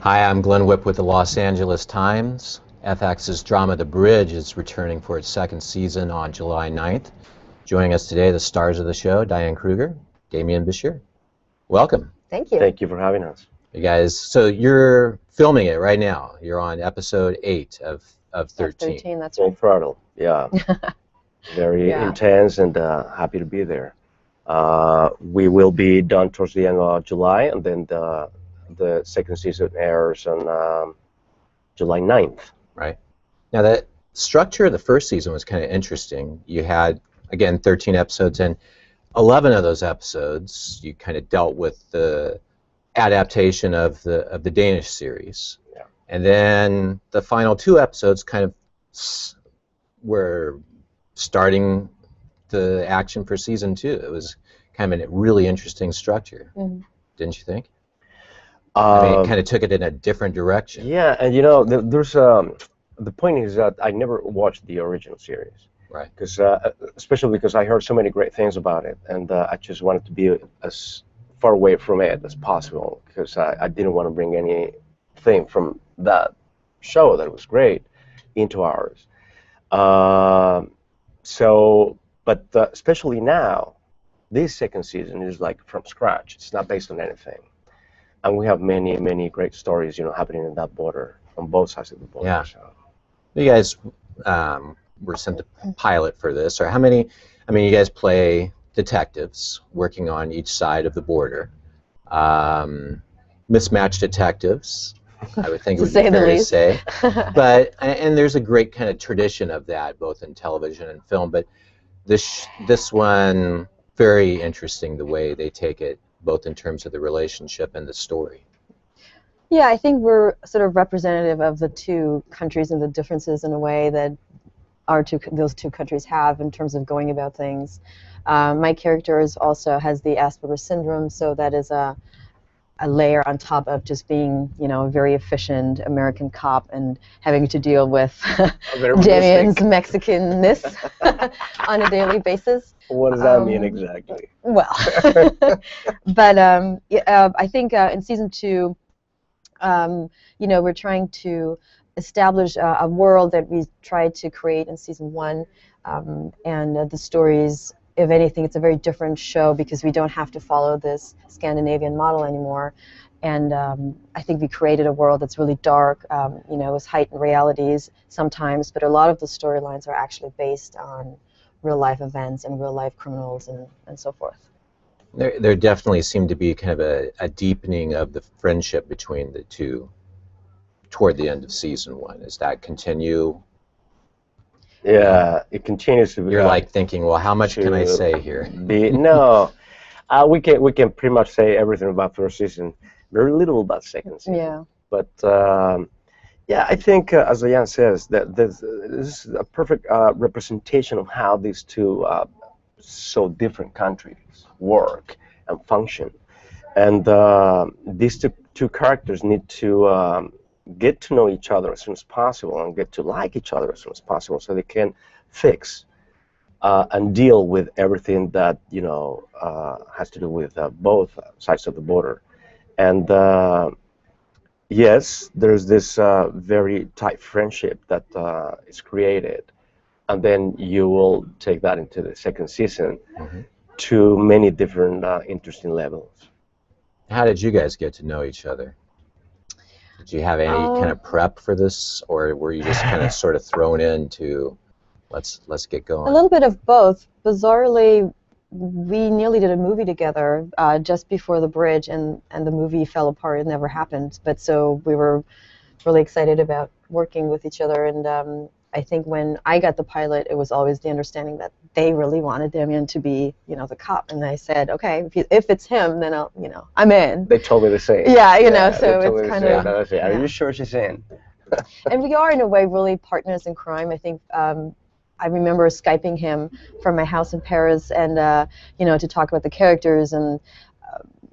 Hi, I'm Glenn Whipp with the Los Angeles Times. FX's drama The Bridge is returning for its second season on July 9th. Joining us today, the stars of the show, Diane Kruger, Demian Bichir. Welcome. Thank you. Thank you for having us. You guys, so you're filming it right now. You're on episode 8 of 13. 13, that's Full right. throttle, yeah. Very intense and happy to be there. We will be done towards the end of July, and then the second season airs on July 9th. Right. Now, the structure of the first season was kind of interesting. You had, again, 13 episodes, and 11 of those episodes you kind of dealt with the adaptation of the Danish series. Yeah. And then the final 2 episodes kind of were starting the action for season 2. It was kind of a really interesting structure, didn't you think? I mean, it kind of took it in a different direction. Yeah, and you know, there's the point is that I never watched the original series. Right. Because especially because I heard so many great things about it, and I just wanted to be as far away from it as possible, because I didn't want to bring anything from that show that was great into ours. But especially now, this second season is like from scratch. It's not based on anything, and we have many, many great stories, you know, happening in that border, on both sides of the border. Yeah. So. You guys were sent to pilot for this, or how many? I mean, you guys play detectives working on each side of the border, mismatched detectives, I would think it would be fair to say. But and there's a great kind of tradition of that, both in television and film. But this one, very interesting the way they take it, both in terms of the relationship and the story. Yeah, I think we're sort of representative of the two countries and the differences in a way that those two countries have in terms of going about things. My character also has the Asperger's syndrome, so that is a layer on top of just being, you know, a very efficient American cop and having to deal with Damian's Mexicanness on a daily basis. What does that mean exactly? Well, but I think in season 2, you know, we're trying to establish a world that we tried to create in season 1, and the stories, if anything, it's a very different show because we don't have to follow this Scandinavian model anymore. And I think we created a world that's really dark, you know, with heightened realities sometimes, but a lot of the storylines are actually based on real-life events and real-life criminals and so forth. There definitely seemed to be kind of a deepening of the friendship between the two toward the end of season 1. Does that continue? Yeah, it continues to be. You're like thinking, well, how much can I say here? No, we can pretty much say everything about first season. Very little about second season. Yeah. But yeah, I think as Diane says, that this is a perfect representation of how these two so different countries work and function, and these two characters need to get to know each other as soon as possible and get to like each other as soon as possible, so they can fix and deal with everything that, you know, has to do with both sides of the border. And yes, there's this very tight friendship that is created, and then you will take that into the second season to many different interesting levels. How did you guys get to know each other? Did you have any kind of prep for this, or were you just kind of sort of thrown into let's get going? A little bit of both. Bizarrely, we nearly did a movie together just before The Bridge, and the movie fell apart. It never happened. But so we were really excited about working with each other, and I think when I got the pilot, it was always the understanding that they really wanted Demian to be, you know, the cop, and I said, okay, if it's him, then I'll, you know, I'm in. They told me the same. Yeah, you know, so it's kind of. Are you sure she's in? And we are in a way really partners in crime. I think I remember Skyping him from my house in Paris, and you know, to talk about the characters and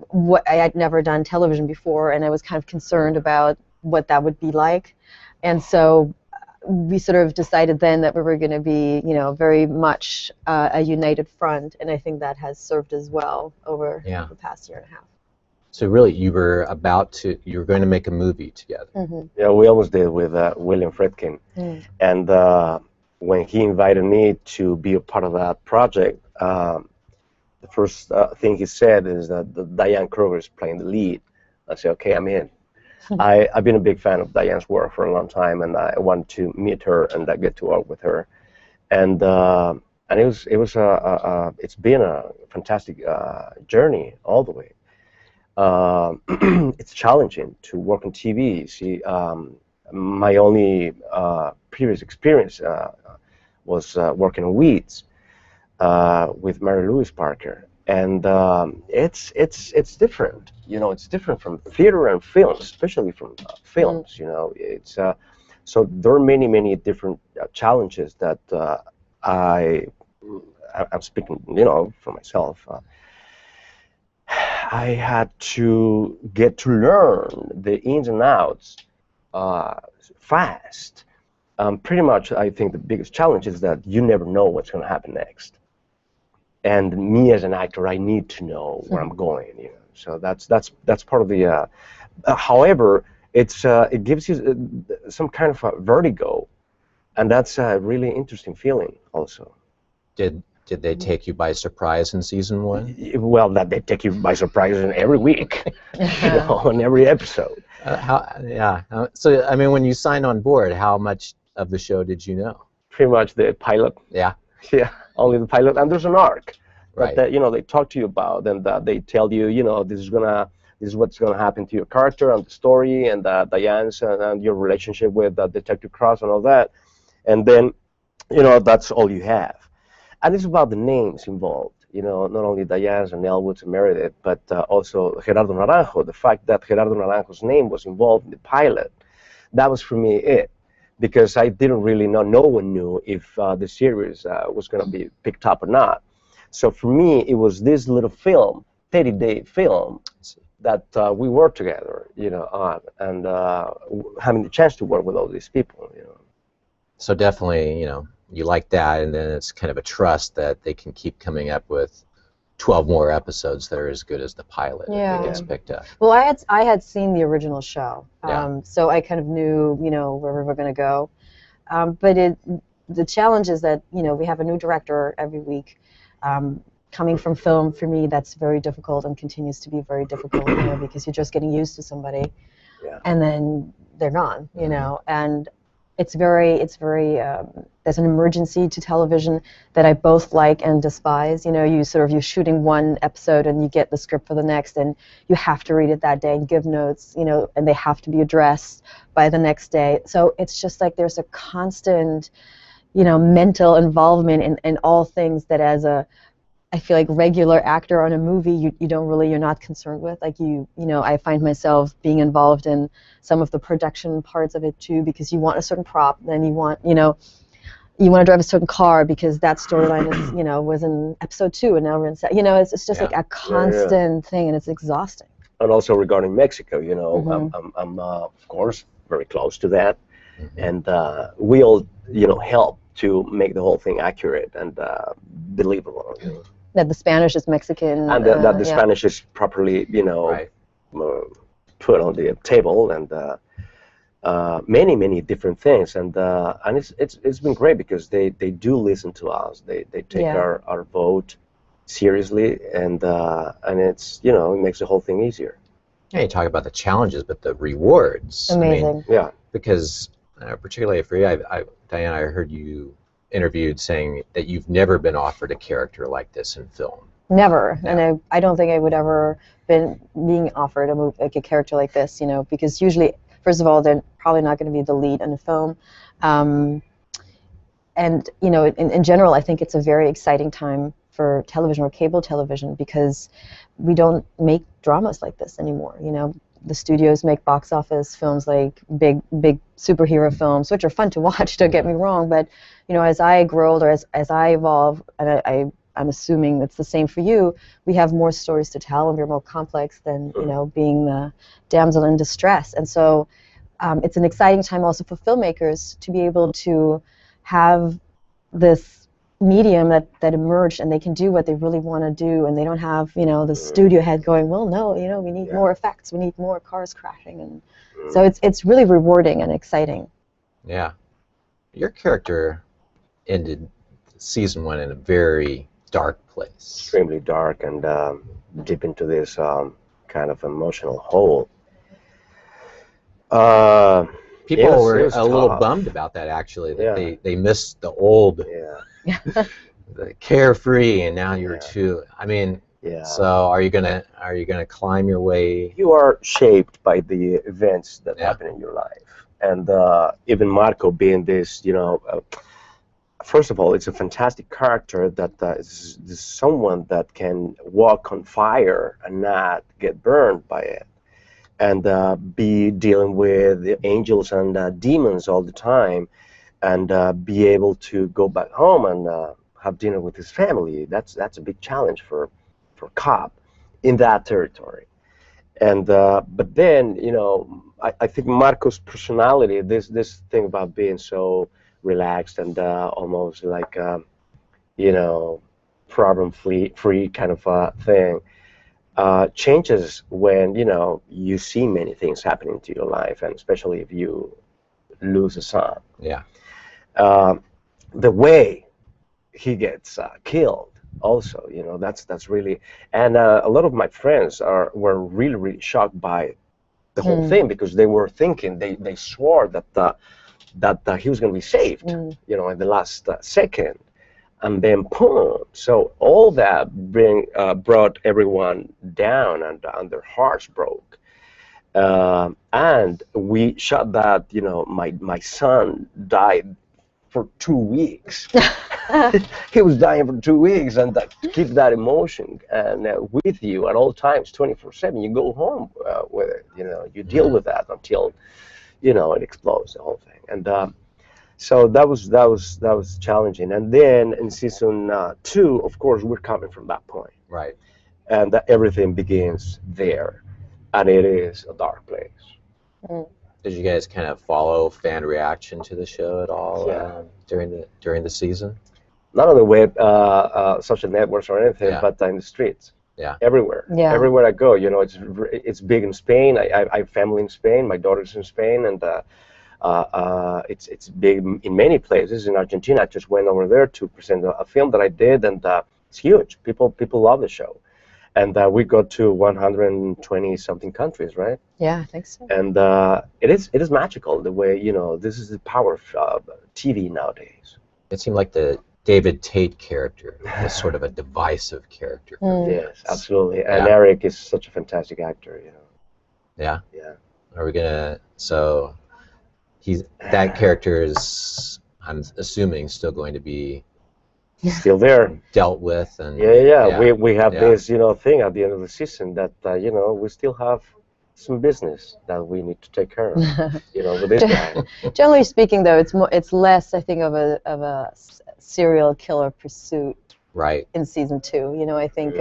what I had never done television before, and I was kind of concerned about what that would be like, and so we sort of decided then that we were going to be, you know, very much a united front, and I think that has served us well over the past year and a half. So really, you were going to make a movie together. Yeah, we almost did with William Friedkin. And when he invited me to be a part of that project, the first thing he said is that Diane Kruger is playing the lead. I said, okay, I'm in. I've been a big fan of Diane's work for a long time, and I wanted to meet her and get to work with her. And it's been a fantastic journey all the way. It's challenging to work on TV. See, my only previous experience was working on Weeds with Mary Louise Parker, and it's different. You know, it's different from theater and film, especially from films. You know, it's so there are many different challenges that I'm speaking, you know, for myself. I had to get to learn the ins and outs fast. Pretty much, I think the biggest challenge is that you never know what's going to happen next. And me as an actor, I need to know where I'm going. You know, so that's part of the. However, it gives you some kind of a vertigo, and that's a really interesting feeling also. Did they take you by surprise in season 1? Well, that they take you by surprise in every week, you know, in every episode. So, I mean, when you signed on board, how much of the show did you know? Pretty much the pilot. Yeah. Yeah, only the pilot, and there's an arc Right. that you know they talk to you about, and they tell you, you know, this is what's gonna happen to your character and the story, and Diane's and your relationship with Detective Cross and all that, and then, you know, that's all you have. And it's about the names involved, you know, not only Diane's and Elwood's and Meredith, but also Gerardo Naranjo. The fact that Gerardo Naranjo's name was involved in the pilot, that was for me it, because I didn't really know, no one knew if the series was going to be picked up or not. So for me, it was this little film, 30-day film, that we worked together, you know, on, and having the chance to work with all these people, you know. So definitely, you know, you like that, and then it's kind of a trust that they can keep coming up with 12 more episodes that are as good as the pilot if it gets picked up. Well, I had seen the original show, so I kind of knew, you know, where we were going to go. But the challenge is that, you know, we have a new director every week. Coming from film, for me, that's very difficult and continues to be very difficult, you know, because you're just getting used to somebody, and then they're gone, you know, and it's very there's an emergency to television that I both like and despise. You know, you're shooting one episode and you get the script for the next, and you have to read it that day and give notes, you know, and they have to be addressed by the next day. So it's just like there's a constant, you know, mental involvement in all things that I feel like regular actor on a movie you're not concerned with. Like you know, I find myself being involved in some of the production parts of it too, because you want a certain prop, then you want to drive a certain car because that storyline is, you know, was in episode 2 and now we're in you know, it's just like a constant thing, and it's exhausting. And also regarding Mexico, you know, I'm of course very close to that, and we all, you know, help to make the whole thing accurate and believable. You know? That the Spanish is Mexican. And that the Spanish is properly, you know, put on the table, and many different things. And it's been great because they do listen to us. They take our vote seriously, and it's, you know, it makes the whole thing easier. Yeah, you talk about the challenges, but the rewards. Amazing. I mean, because particularly for you, Diane, I heard you interviewed saying that you've never been offered a character like this in film. Never. And I don't think I would ever been being offered a character like this, you know, because usually, first of all, they're probably not going to be the lead in a film. And, you know, in general, I think it's a very exciting time for television or cable television, because we don't make dramas like this anymore, you know. The studios make box office films, like big superhero films, which are fun to watch, don't get me wrong, but, you know, as I grow older, as I evolve, and I'm assuming it's the same for you, we have more stories to tell and we're more complex than, you know, being the damsel in distress. And so it's an exciting time also for filmmakers to be able to have this medium that emerged, and they can do what they really want to do, and they don't have, you know, the studio head going, well, no, you know, we need more effects, we need more cars crashing, and so it's really rewarding and exciting. Yeah. Your character ended season 1 in a very dark place. Extremely dark and deep into this kind of emotional hole. People were a little bummed about that, actually, that they missed the old, the carefree, and now you're too. I mean, so are you gonna climb your way? You are shaped by the events that happen in your life, and even Marco being this, you know. First of all, it's a fantastic character that is someone that can walk on fire and not get burned by it, and be dealing with the angels and demons all the time, and be able to go back home and have dinner with his family. That's a big challenge for a cop in that territory. And but then, you know, I think Marco's personality, this thing about being so relaxed and almost like you know, problem-free kind of thing, changes when, you know, you see many things happening to your life, and especially if you lose a son. Yeah. The way he gets killed, also, you know, that's really, and a lot of my friends were really shocked by the whole thing, because they were thinking, they swore that he was going to be saved, you know, in the last second, and then boom. So all that brought everyone down, and their hearts broke. And we shot that, you know, my son died for 2 weeks. He was dying for 2 weeks, and to keep that emotion and with you at all times, 24/7. You go home with it, you know, you deal with that until, you know, it explodes, the whole thing. And so that was challenging. And then in season 2, of course, we're coming from that point, right? And everything begins there, and it is a dark place. Did you guys kind of follow fan reaction to the show at all during the season? Not on the web, social networks or anything, but in the streets. Yeah. Everywhere. Yeah. Everywhere I go, you know, it's big in Spain. I have family in Spain. My daughter's in Spain, and it's big in many places. In Argentina, I just went over there to present a film that I did, and it's huge. People love the show, and we go to 120 something countries, right? Yeah, I think so. And it is magical, the way, you know, this is the power of TV nowadays. It seemed like the David Tate character was sort of a divisive character. Yes, absolutely. And Eric is such a fantastic actor, you know. Yeah? Yeah. Are we gonna, so that character is, I'm assuming, still going to be still there, dealt with, and we have this, you know, thing at the end of the season that you know, we still have some business that we need to take care of, you know, with this guy. Generally speaking, though, it's less, I think, of a serial killer pursuit. Right. In season 2, you know, I think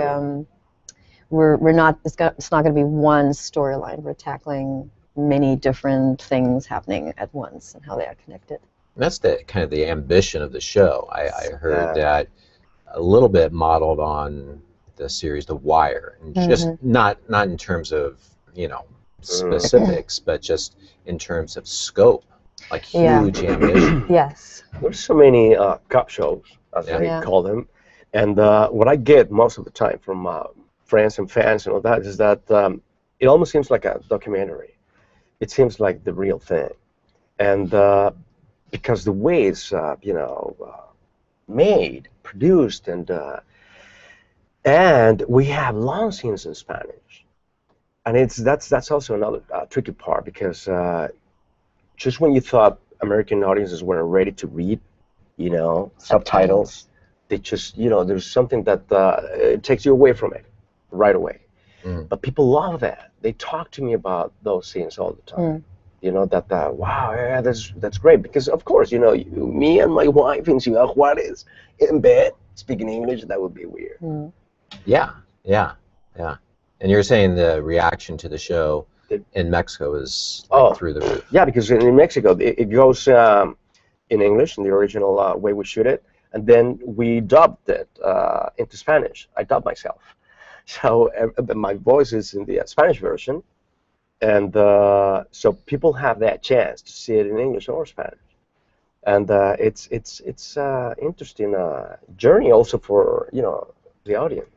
we're not. It's not going to be one storyline. We're tackling many different things happening at once and how they are connected. And that's the kind of the ambition of the show. I heard that a little bit modeled on the series The Wire, and just not in terms of, you know, specifics, but just in terms of scope, like huge ambition. Yes. There's so many cop shows, as they call them, and what I get most of the time from friends and fans and all that is that it almost seems like a documentary. It seems like the real thing, and because the way it's you know, made, produced, and we have long scenes in Spanish, and that's also another tricky part, because just when you thought American audiences were ready to read, you know, subtitles, they just, you know, there's something that it takes you away from it right away. But people love that. They talk to me about those scenes all the time. You know, that wow, yeah, that's great, because of course, you know, me and my wife in Ciudad Juarez in bed speaking English, that would be weird. Yeah. And you're saying the reaction to the show in Mexico is like through the roof. Yeah, because in Mexico it goes in English, in the original way we shoot it, and then we dubbed it into Spanish. I dubbed myself. So my voice is in the Spanish version, and so people have that chance to see it in English or Spanish. And it's interesting journey also for the audience.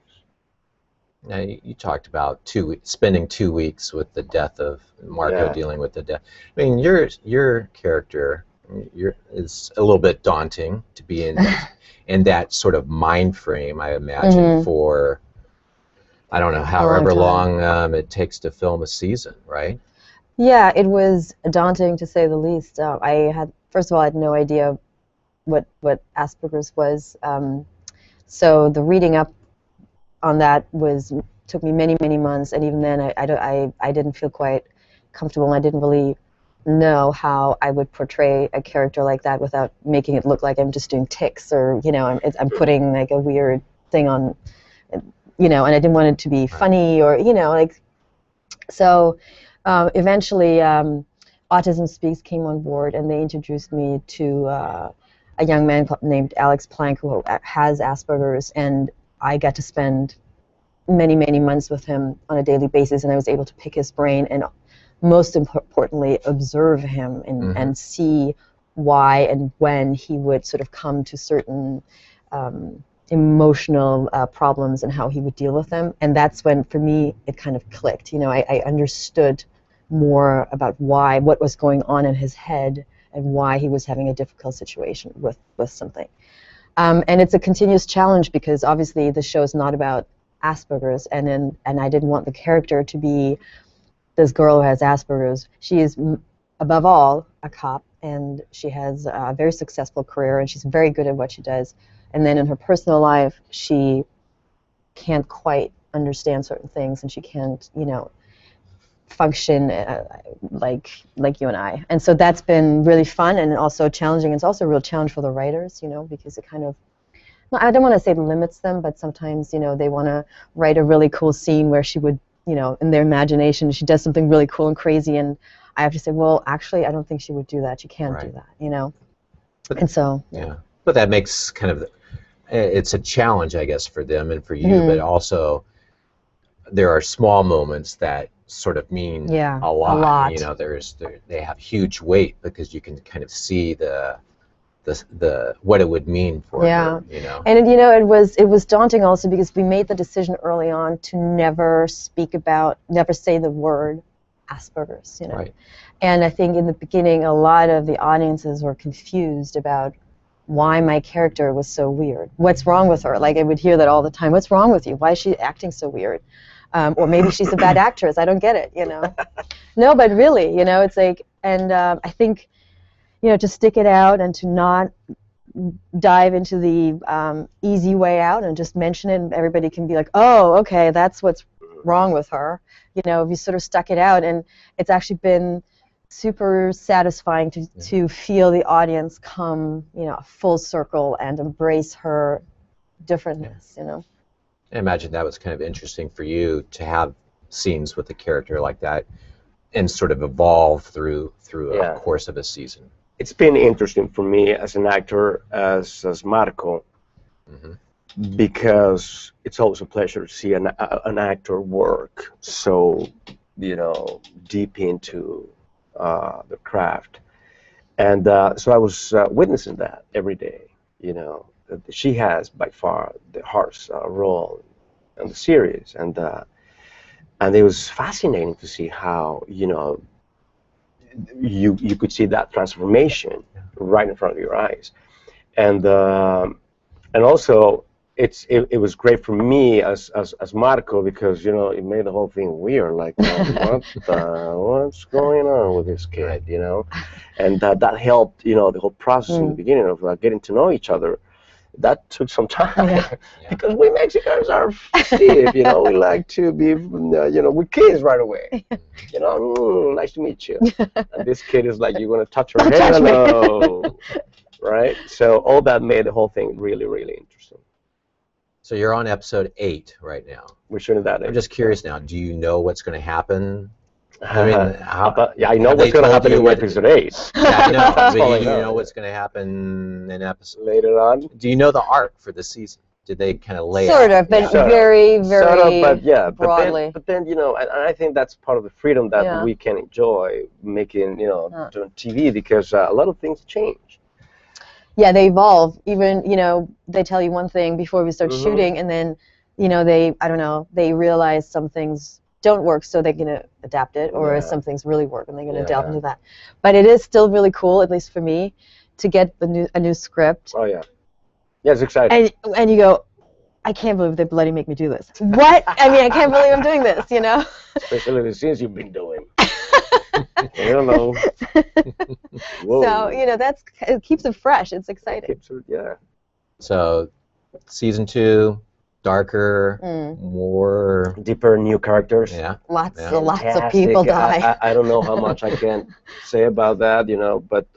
Now, you talked about spending 2 weeks with the death of Marco, dealing with the death. I mean, your character is a little bit daunting to be in that sort of mind frame, I imagine, for, I don't know, however long it takes to film a season, right? Yeah, it was daunting to say the least. First of all, I had no idea what Asperger's was. So the reading up on that took me many, many months, and even then I didn't feel quite comfortable, and I didn't really know how I would portray a character like that without making it look like I'm just doing tics, or I'm putting like a weird thing on, and I didn't want it to be funny, or so eventually Autism Speaks came on board, and they introduced me to a young man named Alex Plank who has Asperger's, and I got to spend many, many months with him on a daily basis, and I was able to pick his brain and, most importantly, observe him and see why and when he would sort of come to certain emotional problems and how he would deal with them. And that's when, for me, it kind of clicked. I understood more about what was going on in his head and why he was having a difficult situation with something. And it's a continuous challenge because obviously the show is not about Asperger's, and I didn't want the character to be this girl who has Asperger's. She is, above all, a cop, and she has a very successful career, and she's very good at what she does. And then in her personal life, she can't quite understand certain things, and she can't, function like you and I. And so that's been really fun and also challenging. It's also a real challenge for the writers, because it kind of, I don't want to say limits them, but sometimes, they want to write a really cool scene where she would, in their imagination, she does something really cool and crazy, and I have to say, well, actually, I don't think she would do that. She can't do that, But, and so, but that makes kind of, it's a challenge, I guess, for them and for you, but also there are small moments that sort of mean a lot. They have huge weight because you can kind of see the what it would mean for her, And it was daunting also because we made the decision early on to never say the word Asperger's, Right. And I think in the beginning a lot of the audiences were confused about why my character was so weird. What's wrong with her? Like I would hear that all the time. What's wrong with you? Why is she acting so weird? Or maybe she's a bad actress. I don't get it, No, but really, it's like, and I think, to stick it out and to not dive into the easy way out and just mention it, and everybody can be like, oh, okay, that's what's wrong with her. We sort of stuck it out, and it's actually been super satisfying to feel the audience come, full circle and embrace her differentness, I imagine that was kind of interesting for you to have scenes with a character like that and sort of evolve through a course of a season. It's been interesting for me as an actor, as Marco, because it's always a pleasure to see an actor work so, deep into the craft. And so I was witnessing that every day, She has by far the hardest role in the series, and it was fascinating to see how you could see that transformation right in front of your eyes, and also it was great for me as Marco because it made the whole thing weird, like what's going on with this kid, and that helped the whole process in the beginning of getting to know each other. That took some time because we Mexicans are festive, we like to be, we kiss right away. Nice to meet you. And this kid is like, you're going to touch her head? Hello. Right? So all that made the whole thing really, really interesting. So you're on episode 8 right now. We're shooting that. I'm just curious now, do you know what's going to happen I mean, yeah, I know what's going to happen in episode 8. Yeah, I know. That's But all I you know. know what's going to happen in episode. Later on. Do you know the arc for the season? Did they kind of lay Sort out? of, but Sort of. very, Sort of, but yeah, broadly. But then, you know, and I think that's part of the freedom that Yeah. we can enjoy making, you know, doing TV, because a lot of things change. Yeah, they evolve. Even, you know, they tell you one thing before we start shooting, and then, you know, I don't know, they realize some things don't work, so they're going to adapt it, or some things really work, and they're going to delve into that. But it is still really cool, at least for me, to get a new script. Oh, yeah. Yeah, it's exciting. And you go, I can't believe they bloody make me do this. What? I mean, I can't believe I'm doing this, you know? Especially the scenes you've been doing. Hello. So, you know, it keeps it fresh. It's exciting. Yeah. So, season 2, darker, more deeper, new characters. Yeah. Lots of people die. I don't know how much I can say about that, you know, but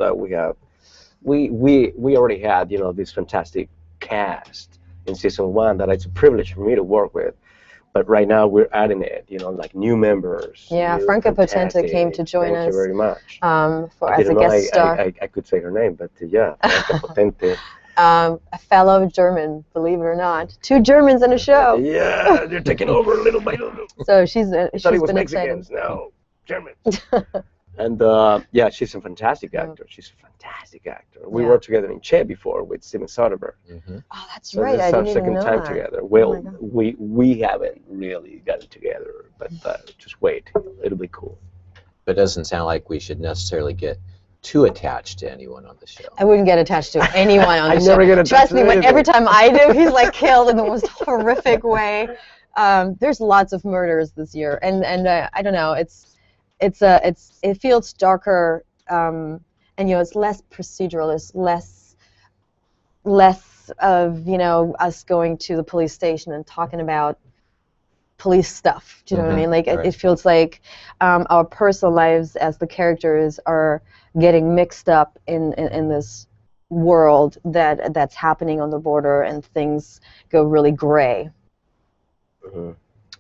we already had, you know, this fantastic cast in season 1 that it's a privilege for me to work with. But right now we're adding it, you know, like new members. Yeah, Franca Potente came to join us. Thank you very much. As a guest star. I could say her name, but yeah, Franca Potente. A fellow German, believe it or not. 2 Germans in a show. Yeah, they're taking over little by little. So she's thought it was been Mexicans, excited. no, Germans. And yeah, she's a fantastic actor. She's a fantastic actor. We worked together in Che before with Steven Soderbergh. Oh, that's So right. this I is our didn't even second know time that. together. Oh Well, my God. we haven't really gotten together, but just wait. It'll be cool. But it doesn't sound like we should necessarily get too attached to anyone on the show. I wouldn't get attached to anyone on the I show. never get attached Trust to me, anything. every time I do, he's like killed in the most horrific way. There's lots of murders this year, and I don't know. It feels darker, and you know, it's less procedural. It's less of, you know, us going to the police station and talking about police stuff. Do you know what I mean? Like it feels like our personal lives as the characters are getting mixed up in this world that's happening on the border, and things go really gray. All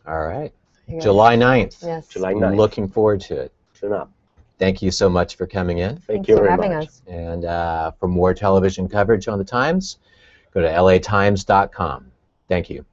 right. Yeah. July 9th. Yes. July 9th. Looking forward to it. Tune up. Thank you so much for coming in. Thank Thanks you for very having much. us. And for more television coverage on the Times, go to latimes.com. Thank you.